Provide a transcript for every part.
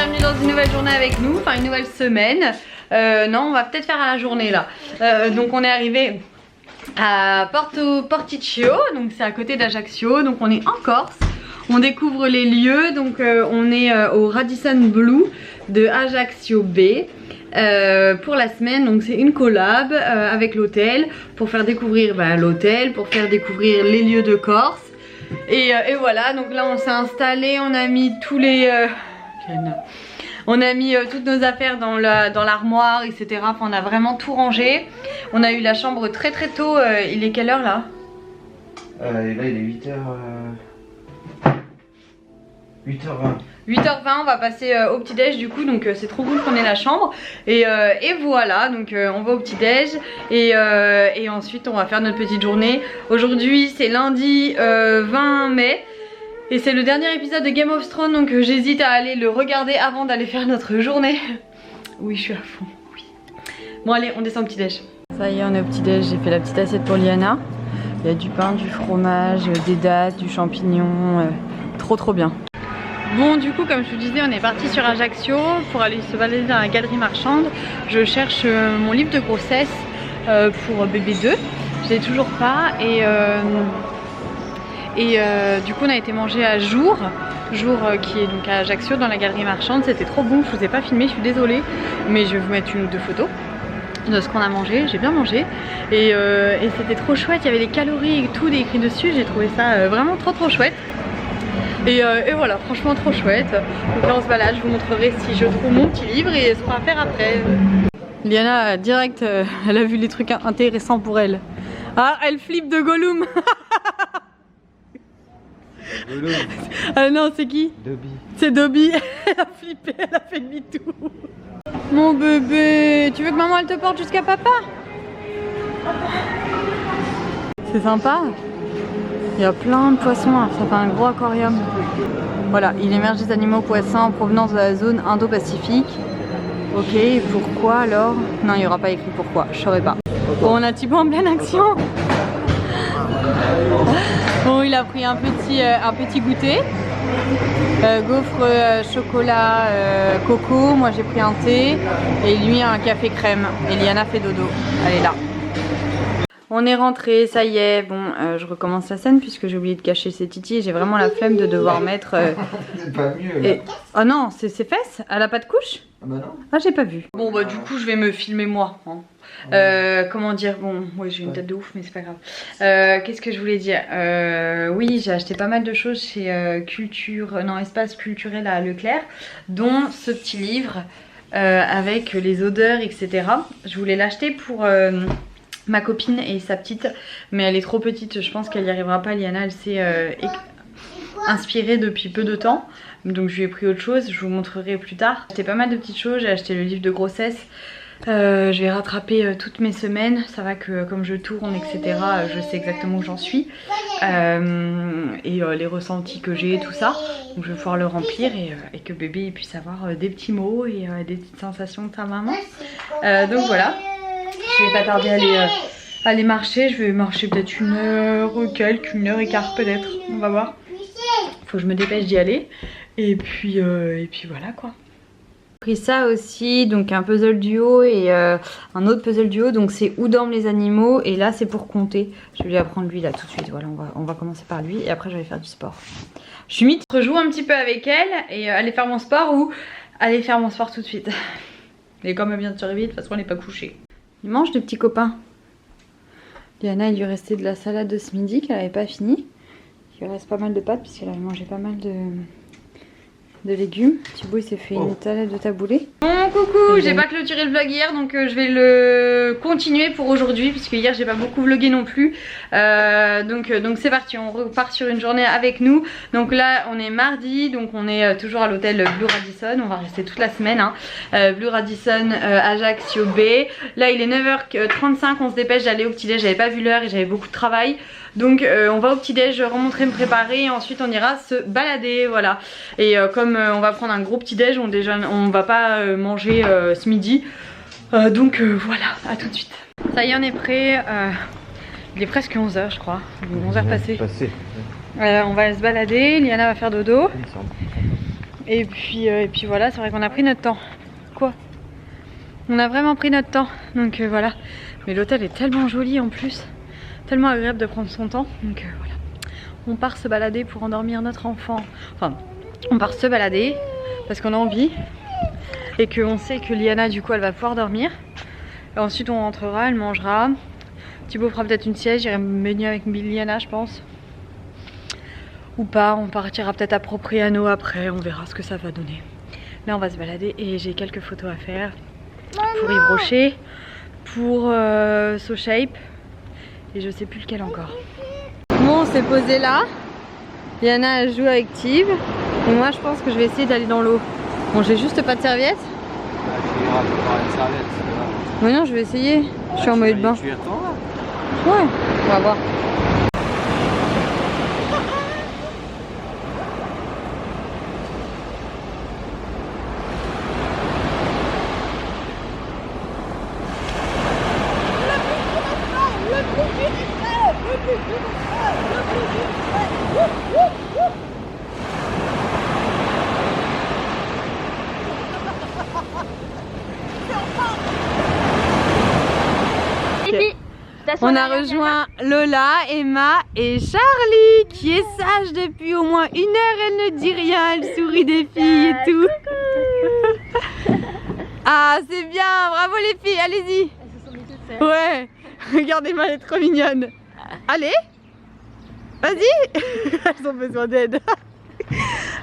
bienvenue dans une nouvelle journée avec nous, enfin une nouvelle semaine. Non, on va peut-être faire à la journée là. Donc on est arrivé à Porto Porticcio, donc c'est à côté d'Ajaccio, donc on est en Corse. On découvre les lieux, donc on est au Radisson Blu de Ajaccio Bay. Pour la semaine, donc c'est une collab avec l'hôtel pour faire découvrir l'hôtel, pour faire découvrir les lieux de Corse. Et voilà, donc là on s'est installé, on a mis tous les on a mis toutes nos affaires dans l'armoire, etc. Enfin, on a vraiment tout rangé. On a eu la chambre très tôt. Il est quelle heure là? Là il est 8h20. 8h20, on va passer au petit déj du coup, donc c'est trop cool qu'on ait la chambre. Et voilà, donc on va au petit déj et ensuite on va faire notre petite journée. Aujourd'hui c'est lundi 20 mai et c'est le dernier épisode de Game of Thrones, donc j'hésite à aller le regarder avant d'aller faire notre journée. Oui, je suis à fond, oui. Bon allez, on descend au petit déj. Ça y est, on est au petit déj, j'ai fait la petite assiette pour Liana. Il y a du pain, du fromage, des dattes, du champignon, trop bien. Bon, du coup, comme je vous disais, on est parti sur Ajaccio pour aller se balader dans la galerie marchande. Je cherche mon livre de grossesse pour bébé 2. Je l'ai toujours pas et du coup on a été manger à Jour qui est donc à Ajaccio dans la galerie marchande. C'était trop bon, je vous ai pas filmé, je suis désolée, mais je vais vous mettre une ou deux photos de ce qu'on a mangé. J'ai bien mangé et c'était trop chouette, il y avait les calories et tout écrit dessus. J'ai trouvé ça vraiment trop chouette. Et voilà, franchement trop chouette. Donc là on se balade, je vous montrerai si je trouve mon petit livre et ce qu'on va faire après. Liana direct, elle a vu les trucs intéressants pour elle. Ah, elle flippe de Gollum. Gollum. Ah non, c'est qui? Dobby. C'est Dobby. Elle a flippé, elle a fait demi-tour. Mon bébé, tu veux que maman elle te porte jusqu'à papa? C'est sympa. Il y a plein de poissons, hein. Ça fait un gros aquarium. Voilà, il émerge des animaux poissons en provenance de la zone Indo-Pacifique. Ok, et pourquoi alors? Non, il n'y aura pas écrit pourquoi, je saurais pas. Bon, on a Thibaut en pleine action. Bon, il a pris un petit goûter. Gaufre chocolat coco, moi j'ai pris un thé et lui un café crème. Et Liana fait dodo, elle est là. On est rentré, ça y est. Bon, je recommence la scène puisque j'ai oublié de cacher ses titis. J'ai vraiment la flemme de devoir mettre. C'est pas mieux là. Oh non, c'est ses fesses. Elle a pas de couche? Ah bah non. Ah, j'ai pas vu. Bon bah du coup je vais me filmer moi. Hein. Comment dire, bon, ouais, j'ai une tête de ouf mais c'est pas grave. Qu'est-ce que je voulais dire? Oui, j'ai acheté pas mal de choses chez Espace Culturel à Leclerc, dont ce petit livre avec les odeurs, etc. Je voulais l'acheter pour ma copine et sa petite, mais elle est trop petite, je pense qu'elle y arrivera pas. Liana, elle s'est inspirée depuis peu de temps, donc je lui ai pris autre chose, je vous montrerai plus tard. J'ai acheté pas mal de petites choses, j'ai acheté le livre de grossesse. Je vais rattraper toutes mes semaines, ça va que comme je tourne, etc., je sais exactement où j'en suis. Et les ressentis que j'ai, tout ça. Donc je vais pouvoir le remplir et que bébé puisse avoir des petits mots et des petites sensations de sa maman. Donc voilà. Je vais pas tarder à aller marcher. Je vais marcher peut-être une heure une heure et quart peut-être. On va voir. Faut que je me dépêche d'y aller. Et puis voilà quoi. J'ai pris ça aussi, donc un puzzle duo et un autre puzzle duo. Donc c'est Où dorment les animaux. Et là c'est pour compter. Je vais lui apprendre lui là tout de suite. Voilà, on va commencer par lui et après je vais faire du sport. Je suis mise. Je rejoue un petit peu avec elle et aller faire mon sport ou aller faire mon sport tout de suite. Et comme elle vient de se réveiller, de toute façon elle n'est pas couchée. Il mange, le petit copain. Liana, il lui restait de la salade de ce midi qu'elle n'avait pas fini. Il lui reste pas mal de pâtes puisqu'elle avait mangé pas mal de légumes. Thibaut il s'est fait une salade de taboulé. Bon coucou, j'ai pas clôturé le vlog hier donc je vais le continuer pour aujourd'hui puisque hier j'ai pas beaucoup vlogué non plus. Donc c'est parti, on repart sur une journée avec nous. Donc là on est mardi, donc on est toujours à l'hôtel Blue Radisson, on va rester toute la semaine hein. Blue Radisson Ajaccio Bay. Là il est 9h35, on se dépêche d'aller au petit déj, j'avais pas vu l'heure et j'avais beaucoup de travail. Donc on va au petit déj, remontrer, me préparer et ensuite on ira se balader, voilà. Et comme on va prendre un gros petit déj, on va pas manger ce midi. Donc voilà, à tout de suite. Ça y est, on est prêt. Il est presque 11h je crois, 11h passées. On va se balader, Liana va faire dodo. Et puis voilà, c'est vrai qu'on a pris notre temps. Quoi? On a vraiment pris notre temps. Donc voilà. Mais l'hôtel est tellement joli en plus. Tellement agréable de prendre son temps. Donc voilà. On part se balader pour endormir notre enfant. Enfin, on part se balader parce qu'on a envie. Et qu'on sait que Liana, du coup, elle va pouvoir dormir. Et ensuite, on rentrera, elle mangera. Thibaut fera peut-être une sieste. J'irai me baigner avec Liana, je pense. Ou pas, on partira peut-être à Propriano après, on verra ce que ça va donner. Là on va se balader et j'ai quelques photos à faire. Pour Yves Rocher, pour So Shape et je sais plus lequel encore. Bon, on s'est posé là. Yana joue avec Tiv et moi je pense que je vais essayer d'aller dans l'eau. Bon, j'ai juste pas de serviette. Bah, tu iras préparer une serviette. Oui non, je vais essayer. Je suis en maillot de bain. Tu y retournes là? Ouais, on va voir. On a rejoint Lola, Emma et Charlie qui est sage depuis au moins 1 heure, elle ne dit rien, elle sourit des filles et tout. Ah c'est bien, bravo les filles, allez-y. Elles se sont mises toutes seules. Ouais, regardez-moi, elle est trop mignonne. Allez, vas-y. Elles ont besoin d'aide.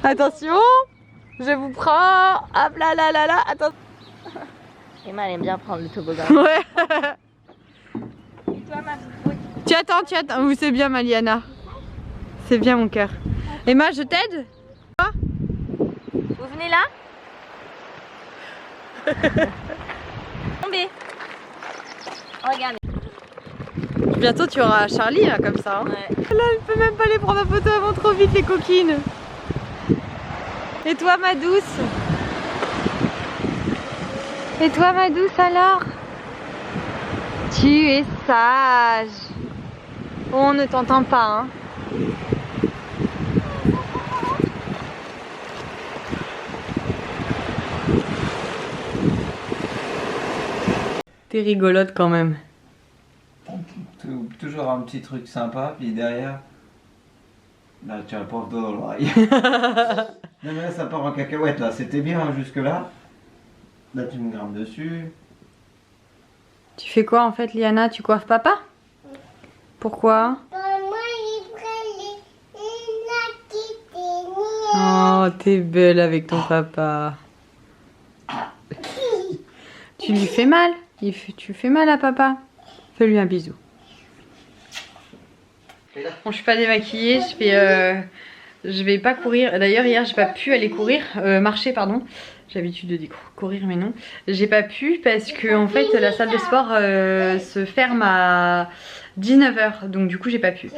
Attention, je vous prends. Hop là là là là, attention. Emma elle aime bien prendre le toboggan. Ouais. Toi ma Tu attends, oui, c'est bien Maliana. C'est bien mon cœur. Emma, je t'aide? Vous venez là? Tombez. Regardez. Bientôt tu auras Charlie là comme ça. Hein. Ouais. Là elle peut même pas les prendre en photo, elles vont trop vite les coquines. Et toi ma douce? Et toi ma douce alors? Tu es sage. On ne t'entend pas hein. T'es rigolote quand même. Toujours un petit truc sympa, puis derrière, là tu as le pauvre dos dans l'oreille. Non mais là ça part en cacahuète là, c'était bien jusque là. Là tu me grimpes dessus. Tu fais quoi en fait Liana? Tu coiffes papa? Pourquoi? Oh t'es belle avec ton papa. Tu lui fais mal? Tu fais mal à papa? Fais-lui un bisou. Bon, je suis pas démaquillée, je vais pas courir. D'ailleurs hier j'ai pas pu aller courir, marcher pardon. J'ai l'habitude de dire courir mais non. J'ai pas pu parce que en fait la salle de sport se ferme à 19 h. Donc du coup j'ai pas pu.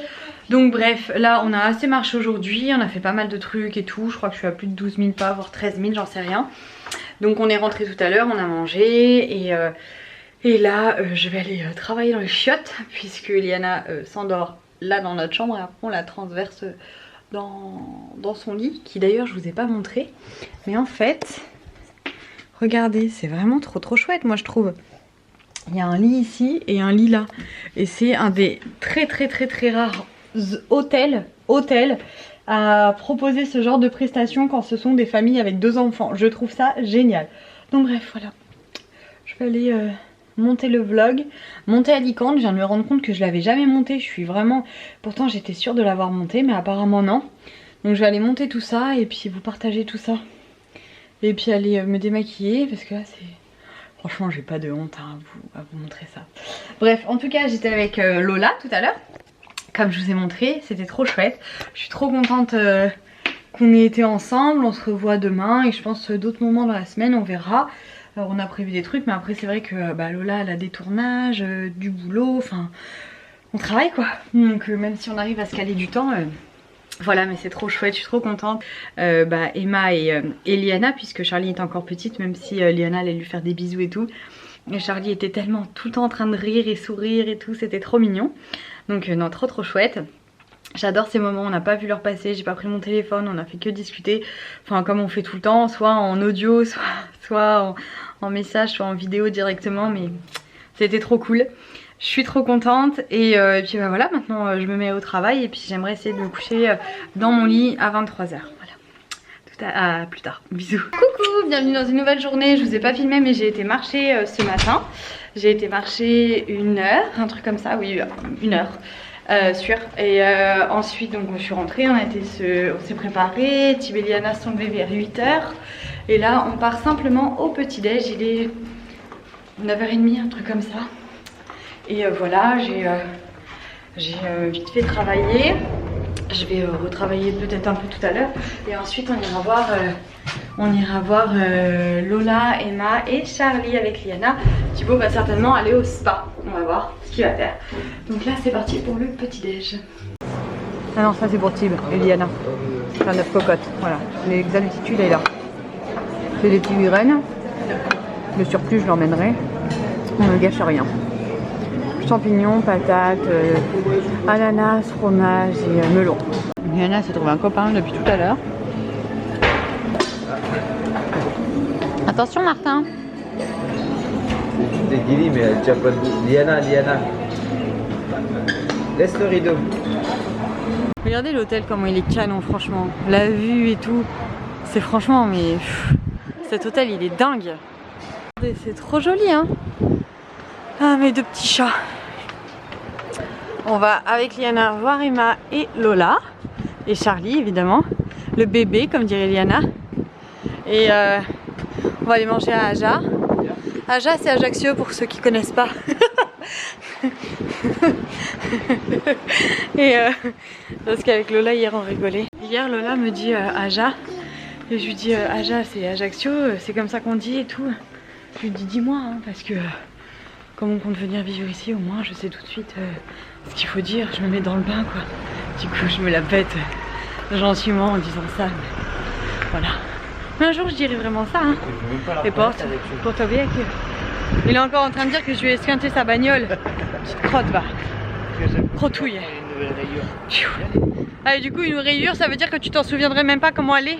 Donc bref, là on a assez marché aujourd'hui, on a fait pas mal de trucs et tout. Je crois que je suis à plus de 12 000 pas, voire 13 000, j'en sais rien. Donc on est rentré tout à l'heure, on a mangé et là je vais aller travailler dans les chiottes puisque Liana s'endort là dans notre chambre et après on la transverse dans son lit qui d'ailleurs je vous ai pas montré. Mais en fait, regardez, c'est vraiment trop chouette moi je trouve. Il y a un lit ici et un lit là. Et c'est un des très rares hôtels à proposer ce genre de prestations quand ce sont des familles avec 2 enfants. Je trouve ça génial. Donc bref, voilà. Je vais aller monter le vlog. Monter Alicante, je viens de me rendre compte que je l'avais jamais monté. Je suis vraiment... Pourtant j'étais sûre de l'avoir monté, mais apparemment non. Donc je vais aller monter tout ça et puis vous partager tout ça. Et puis aller me démaquiller parce que là c'est... Franchement j'ai pas de honte hein, à vous montrer ça. Bref, en tout cas j'étais avec Lola tout à l'heure. Comme je vous ai montré, c'était trop chouette. Je suis trop contente qu'on ait été ensemble. On se revoit demain et je pense d'autres moments dans la semaine, on verra. Alors on a prévu des trucs, mais après c'est vrai que Lola elle a des tournages, du boulot, enfin on travaille quoi. Donc même si on arrive à se caler du temps, voilà, mais c'est trop chouette, je suis trop contente. Emma et Liana, puisque Charlie est encore petite, même si Liana allait lui faire des bisous et tout. Et Charlie était tellement tout le temps en train de rire et sourire et tout, c'était trop mignon. Donc non, trop chouette. J'adore ces moments, on n'a pas vu leur passer, j'ai pas pris mon téléphone, on a fait que discuter. Enfin comme on fait tout le temps, soit en audio, soit en message, soit en vidéo directement, mais c'était trop cool. Je suis trop contente et puis bah voilà, maintenant je me mets au travail et puis j'aimerais essayer de me coucher dans mon lit à 23h. Voilà, à plus tard, bisous. Coucou, bienvenue dans une nouvelle journée. Je vous ai pas filmé mais j'ai été marcher ce matin. J'ai été marcher 1 heure, un truc comme ça, oui 1 heure. Sûr. Et ensuite donc je suis rentrée, on s'est préparé, Thib et Liana sont levés vers 8h et là on part simplement au petit déj, il est 9h30, un truc comme ça. Et voilà, j'ai vite fait travailler, je vais retravailler peut-être un peu tout à l'heure et ensuite on ira voir Lola, Emma et Charlie avec Liana. Thibaut va certainement aller au spa, on va voir ce qu'il va faire. Donc là c'est parti pour le petit déj. Ah non, ça c'est pour Thib et Liana, c'est un œuf cocotte, voilà, l'exactitude est là. C'est des petits graines, le surplus je l'emmènerai, on ne gâche rien. Champignons, patates, ananas, fromage et melon. Liana s'est trouvé un copain depuis tout à l'heure. Attention Martin. T'es guéri mais elle tient pas de bout. Liana. Laisse le rideau. Regardez l'hôtel comment il est canon franchement. La vue et tout. C'est franchement mais... cet hôtel il est dingue. C'est trop joli hein. Ah mes deux petits chats. On va avec Liana voir Emma et Lola. Et Charlie évidemment. Le bébé comme dirait Liana. Et on va aller manger à Aja. Aja c'est Ajaccio pour ceux qui connaissent pas. Et parce qu'avec Lola hier on rigolait. Hier Lola me dit Aja. Et je lui dis Aja c'est Ajaccio, c'est comme ça qu'on dit et tout. Je lui dis dis-moi hein, parce que comme on compte venir vivre ici au moins je sais tout de suite ce qu'il faut dire. Je me mets dans le bain quoi. Du coup je me la pète gentiment en disant ça. Mais voilà. Mais un jour je dirai vraiment ça hein. Et porte bien que... Il est encore en train de dire que je vais esquinter sa bagnole. Petite crotte va. Crotouille. Ah et du coup une rayure ça veut dire que tu t'en souviendrais même pas comment elle est.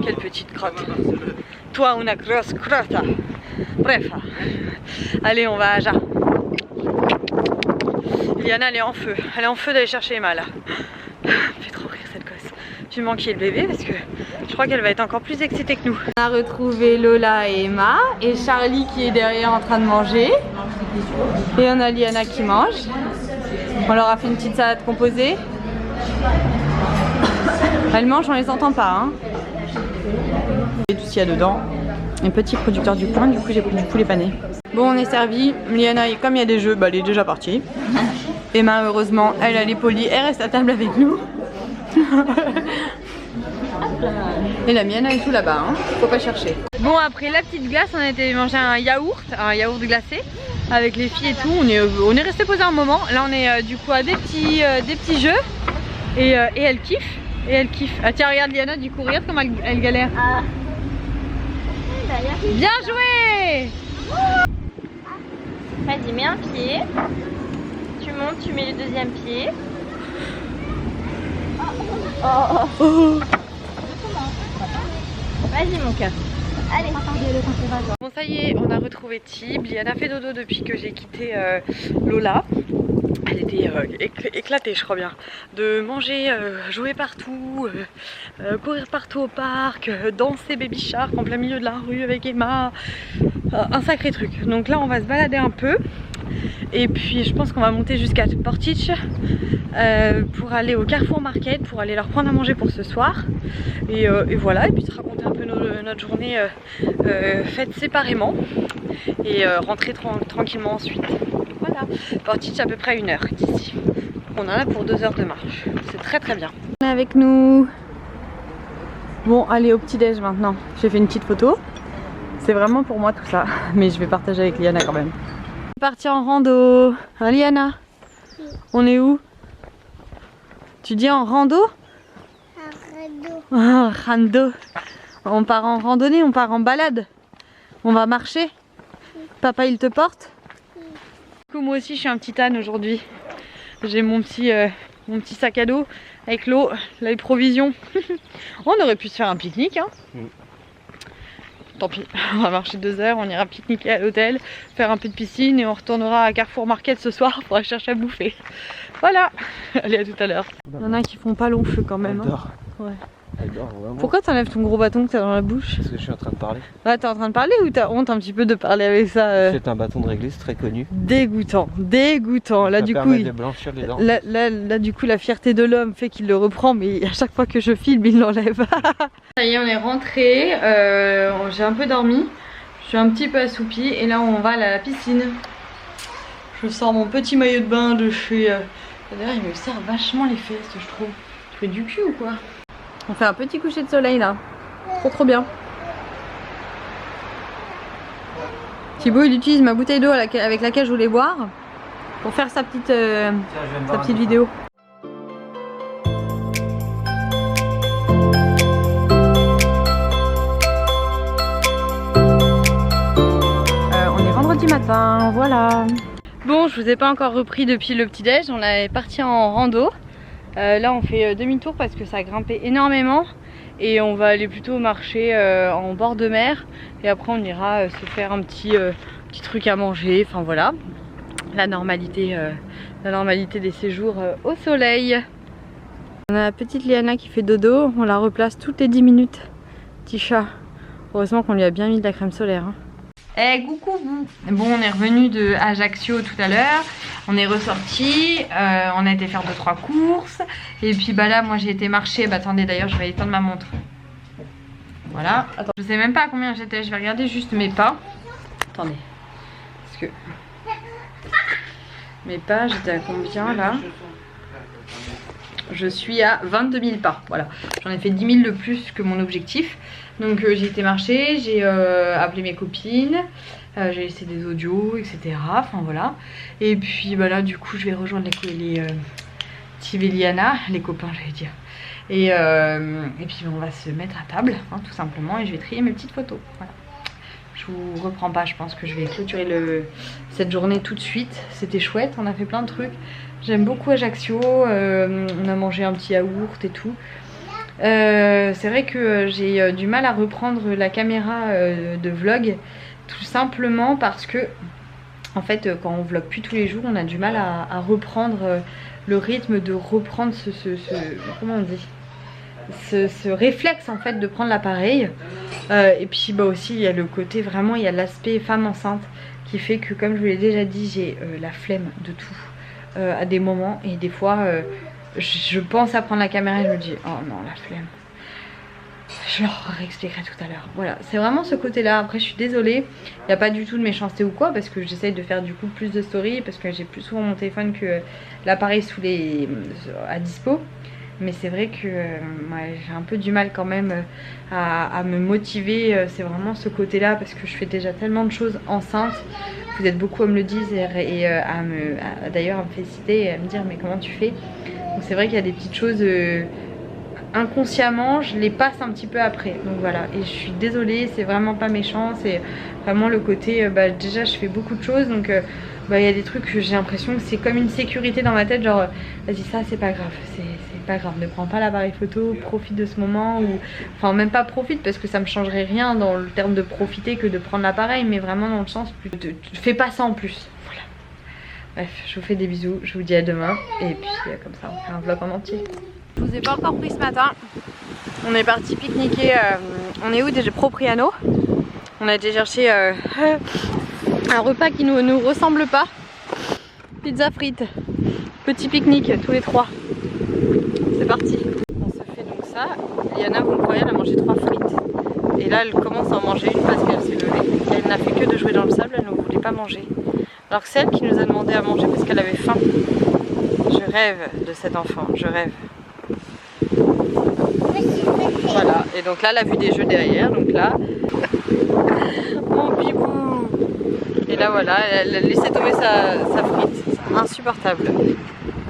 Quelle petite crotte. Toi une grosse crotte. Bref. Allez on va à Aja. Liana elle est en feu. Elle est en feu d'aller chercher Emma là. Elle fait trop rire cette gosse. J'ai manqué le bébé parce que je crois qu'elle va être encore plus excitée que nous. On a retrouvé Lola et Emma et Charlie qui est derrière en train de manger. Et on a Liana qui mange. On leur a fait une petite salade composée. Elles mangent, on les entend pas hein. Et tout ce qu'il y a dedans. Un petit producteur du coin, du coup j'ai pris du poulet pané. Bon on est servi. Liana comme il y a des jeux, bah, elle est déjà partie. Emma heureusement elle est polie, elle reste à table avec nous. Et la mienne elle est tout là-bas hein. Faut pas chercher. Bon après la petite glace on a été manger un yaourt glacé avec les filles et tout. On est resté posé un moment. Là on est du coup à des petits jeux et elle kiffe. Ah tiens regarde Liana du coup regarde comment elle galère. Bien joué. Vas-y, mets un pied. Tu montes, tu mets le deuxième pied. Oh. Vas-y mon cœur. Allez. Bon ça y est, on a retrouvé Thib. Liana fait dodo depuis que j'ai quitté Lola. Elle était éclatée je crois bien. De manger, jouer partout, courir partout au parc, danser Baby Shark en plein milieu de la rue avec Emma. Un sacré truc. Donc là on va se balader un peu. Et puis je pense qu'on va monter jusqu'à Portich pour aller au Carrefour Market, pour aller leur prendre à manger pour ce soir. Et voilà, et puis se raconter un peu notre journée faite séparément. Et rentrer tranquillement ensuite. Voilà, Portich à peu près 1 heure d'ici. On en a pour 2 heures de marche. C'est très très bien. On est avec nous. Bon, allez au petit déj maintenant. J'ai fait une petite photo. C'est vraiment pour moi tout ça. Mais je vais partager avec Liana quand même. On est parti en rando. Hein Liana? On est où? Tu dis en rando? En rando. On part en randonnée, on part en balade. On va marcher. Papa il te porte? Du coup moi aussi je suis un petit âne aujourd'hui. J'ai mon petit sac à dos avec l'eau, les provisions. On aurait pu se faire un pique-nique, hein. Tant pis, on va marcher 2 heures, on ira pique-niquer à l'hôtel, faire un peu de piscine et on retournera à Carrefour Market ce soir pour aller chercher à bouffer. Voilà. Allez, à tout à l'heure. Il y en a qui font pas long feu quand même. Elle dort. Ouais. Elle dort vraiment. Pourquoi t'enlèves ton gros bâton que t'as dans la bouche? Parce que je suis en train de parler. Ouais, t'es en train de parler ou t'as honte un petit peu de parler avec ça C'est un bâton de réglisse très connu. Dégoûtant, dégoûtant. Là Ça du coup, permet de blanchir les dents. là du coup la fierté de l'homme fait qu'il le reprend, mais à chaque fois que je filme il l'enlève. Ça y est, on est rentré, j'ai un peu dormi, je suis un petit peu assoupie et là on va à la piscine. Je sors mon petit maillot de bain de chez... D'ailleurs il me serre vachement les fesses je trouve. Tu fais du cul ou quoi? On fait un petit coucher de soleil là, trop bien. Thibaut il utilise ma bouteille d'eau avec laquelle je voulais boire pour faire sa petite vidéo. On est vendredi matin, voilà. Bon, je vous ai pas encore repris depuis le petit déj, on est parti en rando. Là on fait demi-tour parce que ça a grimpé énormément et on va aller plutôt marcher en bord de mer et après on ira se faire un petit truc à manger, enfin voilà, la normalité des séjours au soleil. On a la petite Liana qui fait dodo, on la replace toutes les 10 minutes, petit chat. Heureusement qu'on lui a bien mis de la crème solaire, hein. Eh, coucou vous. Bon, on est revenu de Ajaccio tout à l'heure. On est ressorti, on a été faire 2-3 courses. Et puis bah là, moi j'ai été marcher. Bah attendez, d'ailleurs, je vais éteindre ma montre. Voilà. Attends, je sais même pas à combien j'étais. Je vais regarder juste mes pas. Attendez. Parce que mes pas, j'étais à combien là? Je suis à 22 000 pas. Voilà. J'en ai fait 10 000 de plus que mon objectif. Donc j'ai été marcher, j'ai appelé mes copines, j'ai laissé des audios, etc. Enfin voilà. Et puis bah là du coup je vais rejoindre les Tiveliana, les copains j'allais dire. Et puis on va se mettre à table, hein, tout simplement, et je vais trier mes petites photos. Voilà. Je vous reprends pas, je pense que je vais clôturer cette journée tout de suite. C'était chouette, on a fait plein de trucs. J'aime beaucoup Ajaccio, on a mangé un petit yaourt et tout. C'est vrai que j'ai du mal à reprendre la caméra de vlog, tout simplement parce que en fait quand on vlog plus tous les jours on a du mal à reprendre le rythme, de reprendre comment on dit, ce réflexe en fait de prendre l'appareil. Et puis bah aussi il y a le côté vraiment, il y a l'aspect femme enceinte qui fait que, comme je vous l'ai déjà dit, j'ai la flemme de tout à des moments, et des fois je pense à prendre la caméra et je me dis oh non, la flemme. Je leur expliquerai tout à l'heure. Voilà, c'est vraiment ce côté là. Après je suis désolée, il n'y a pas du tout de méchanceté ou quoi, parce que j'essaye de faire du coup plus de stories, parce que j'ai plus souvent mon téléphone que l'appareil à dispo. Mais c'est vrai que ouais, j'ai un peu du mal quand même à me motiver. C'est vraiment ce côté là, parce que je fais déjà tellement de choses enceinte. Vous êtes beaucoup à me le dire et d'ailleurs à me féliciter et à me dire mais comment tu fais. Donc c'est vrai qu'il y a des petites choses inconsciemment, je les passe un petit peu après. Donc voilà, et je suis désolée, c'est vraiment pas méchant, c'est vraiment le côté, déjà je fais beaucoup de choses, donc il y a des trucs que j'ai l'impression que c'est comme une sécurité dans ma tête, genre vas-y, ça c'est pas grave, c'est pas grave, ne prends pas l'appareil photo, profite de ce moment, ou enfin même pas profite parce que ça me changerait rien dans le terme de profiter que de prendre l'appareil, mais vraiment dans le sens, fais pas ça en plus. Voilà. Bref, je vous fais des bisous, je vous dis à demain, et puis comme ça on fait un vlog en entier. Je vous ai pas encore pris ce matin. On est parti pique-niquer. On est où déjà? Propriano. On a été chercher un repas qui ne nous ressemble pas. Pizza frites. Petit pique-nique tous les trois. C'est parti. On se fait donc ça. Liana, vous me croyez, elle a mangé 3 frites. Et là elle commence à en manger une parce qu'elle s'est levée. Et elle n'a fait que de jouer dans le sable, elle ne voulait pas manger. Alors que c'est elle qui nous a demandé à manger parce qu'elle avait faim. Je rêve de cet enfant, je rêve. Voilà, et donc là, elle a vu des jeux derrière, donc là, mon bibou. Et là, voilà, elle a laissé tomber sa frite. Insupportable.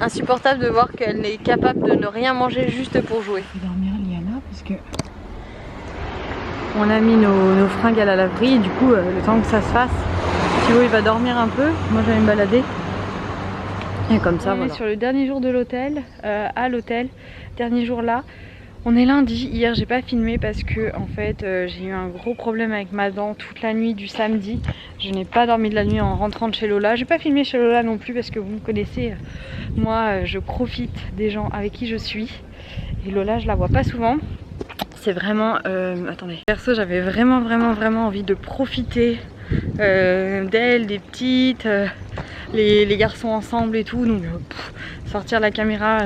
Insupportable de voir qu'elle est capable de ne rien manger juste pour jouer. Je vais dormir Liana parce que on a mis nos fringues à la laverie et du coup, le temps que ça se fasse, Thibaut il va dormir un peu. Moi, je vais me balader. Et comme ça, on voilà. est sur le dernier jour de l'hôtel, à l'hôtel, dernier jour là. On est lundi, hier j'ai pas filmé parce que en fait j'ai eu un gros problème avec ma dent toute la nuit du samedi. Je n'ai pas dormi de la nuit en rentrant de chez Lola. J'ai pas filmé chez Lola non plus parce que vous me connaissez, moi je profite des gens avec qui je suis. Et Lola je la vois pas souvent. C'est vraiment, attendez, perso j'avais vraiment envie de profiter d'elle, des petites, les garçons ensemble et tout. Donc sortir la caméra,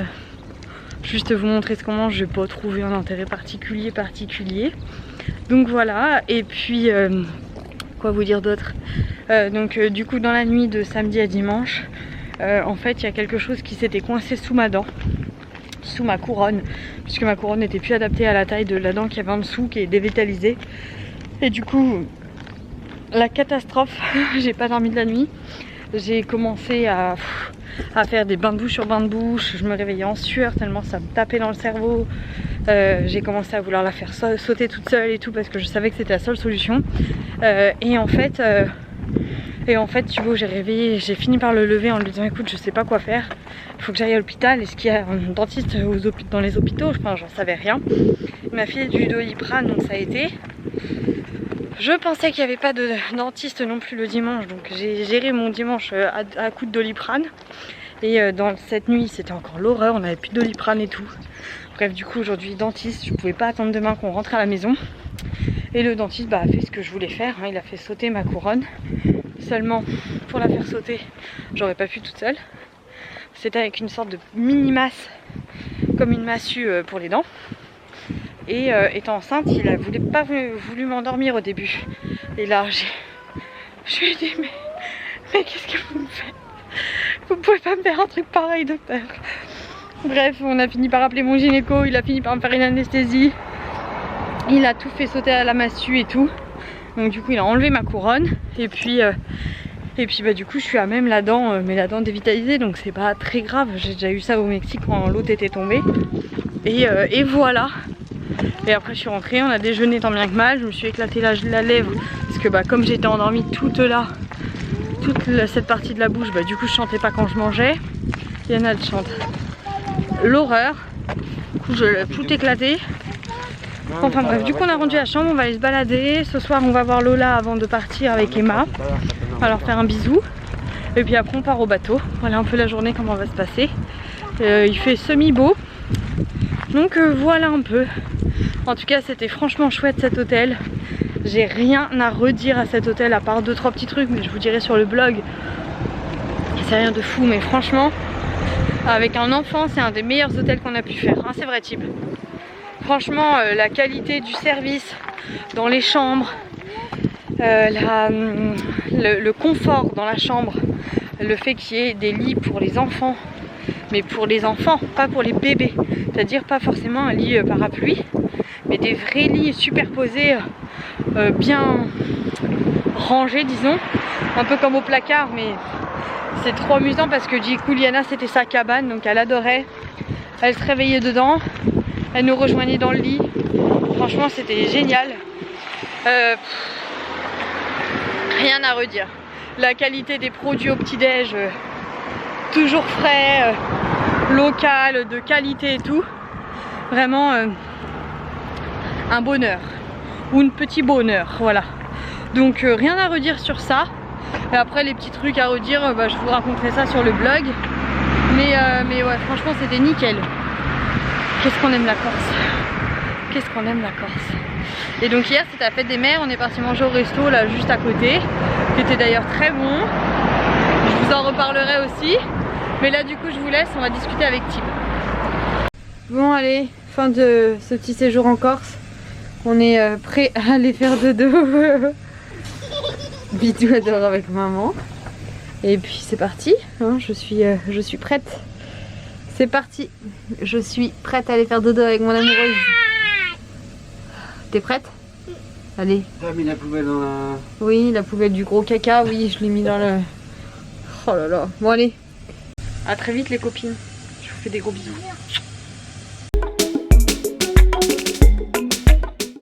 juste vous montrer ce qu'on mange, je n'ai pas trouvé un intérêt particulier. Donc voilà, et puis quoi vous dire d'autre, du coup dans la nuit de samedi à dimanche, en fait il y a quelque chose qui s'était coincé sous ma dent, sous ma couronne, puisque ma couronne n'était plus adaptée à la taille de la dent qu'il y avait en dessous, qui est dévitalisée. Et du coup la catastrophe, j'ai pas dormi de la nuit. J'ai commencé à faire des bains de bouche sur bains de bouche. Je me réveillais en sueur tellement ça me tapait dans le cerveau. J'ai commencé à vouloir la faire sauter toute seule et tout parce que je savais que c'était la seule solution. Et en fait, Thibaut, j'ai fini par le lever en lui disant écoute, je sais pas quoi faire. Il faut que j'aille à l'hôpital. Est-ce qu'il y a un dentiste dans les hôpitaux? Enfin, j'en savais rien. Il m'a filé du Doliprane, donc ça a été. Je pensais qu'il n'y avait pas de dentiste non plus le dimanche, donc j'ai géré mon dimanche à coup de Doliprane. Et dans cette nuit, c'était encore l'horreur, on n'avait plus de Doliprane et tout. Bref, du coup, aujourd'hui, dentiste, je pouvais pas attendre demain qu'on rentre à la maison. Et le dentiste a fait ce que je voulais faire, hein, il a fait sauter ma couronne. Seulement, pour la faire sauter, j'aurais pas pu toute seule. C'était avec une sorte de mini-masse, comme une massue pour les dents. Et étant enceinte, il a pas voulu m'endormir au début. Et là, je lui ai dit mais qu'est-ce que vous me faites? Vous pouvez pas me faire un truc pareil, docteur. Bref, on a fini par appeler mon gynéco, il a fini par me faire une anesthésie. Il a tout fait sauter à la massue et tout. Donc du coup, il a enlevé ma couronne. Et puis du coup, je suis à même la dent, mais la dent dévitalisée, donc c'est pas très grave. J'ai déjà eu ça au Mexique quand l'autre était tombée. Et voilà. Et après je suis rentrée, on a déjeuné tant bien que mal, je me suis éclaté la lèvre parce que comme j'étais endormie toute cette partie de la bouche, du coup je chantais pas quand je mangeais. Yana elle chante l'horreur, du coup je tout éclaté. Enfin bref, du coup on a rendu la chambre, on va aller se balader. Ce soir on va voir Lola avant de partir avec Emma, on va leur faire un bisou. Et puis après on part au bateau, voilà un peu la journée comment va se passer. Il fait semi-beau. Donc voilà un peu. En tout cas c'était franchement chouette cet hôtel. J'ai rien à redire à cet hôtel à part 2-3 petits trucs, mais je vous dirai sur le blog. C'est rien de fou, mais franchement avec un enfant c'est un des meilleurs hôtels qu'on a pu faire, hein, c'est vrai Tib. Franchement la qualité du service dans les chambres, le confort dans la chambre, le fait qu'il y ait des lits pour les enfants, mais pour les enfants, pas pour les bébés, c'est-à-dire pas forcément un lit parapluie, mais des vrais lits superposés, bien rangés disons, un peu comme au placard, mais c'est trop amusant parce que du coup Liana c'était sa cabane, donc elle adorait, elle se réveillait dedans, elle nous rejoignait dans le lit, franchement c'était génial. Rien à redire, la qualité des produits au petit-déj, toujours frais, local, de qualité et tout. Vraiment un bonheur. Ou un petit bonheur, voilà. Donc rien à redire sur ça. Et après les petits trucs à redire, je vous raconterai ça sur le blog. Mais ouais, franchement c'était nickel. Qu'est-ce qu'on aime la Corse. Qu'est-ce qu'on aime la Corse. Et donc hier c'était la fête des mères, on est parti manger au resto là juste à côté. Qui était d'ailleurs très bon. Je vous en reparlerai aussi. Mais là du coup je vous laisse, on va discuter avec Tib. Bon allez, fin de ce petit séjour en Corse. On est prêt à aller faire dodo. Bidou adore avec maman. Et puis c'est parti, hein, je suis prête. C'est parti, je suis prête à aller faire dodo avec mon amoureuse. T'es prête? Allez. T'as mis la poubelle dans la... Oui, la poubelle du gros caca, oui, je l'ai mis dans le... Oh là là, bon allez. À très vite les copines, je vous fais des gros bisous.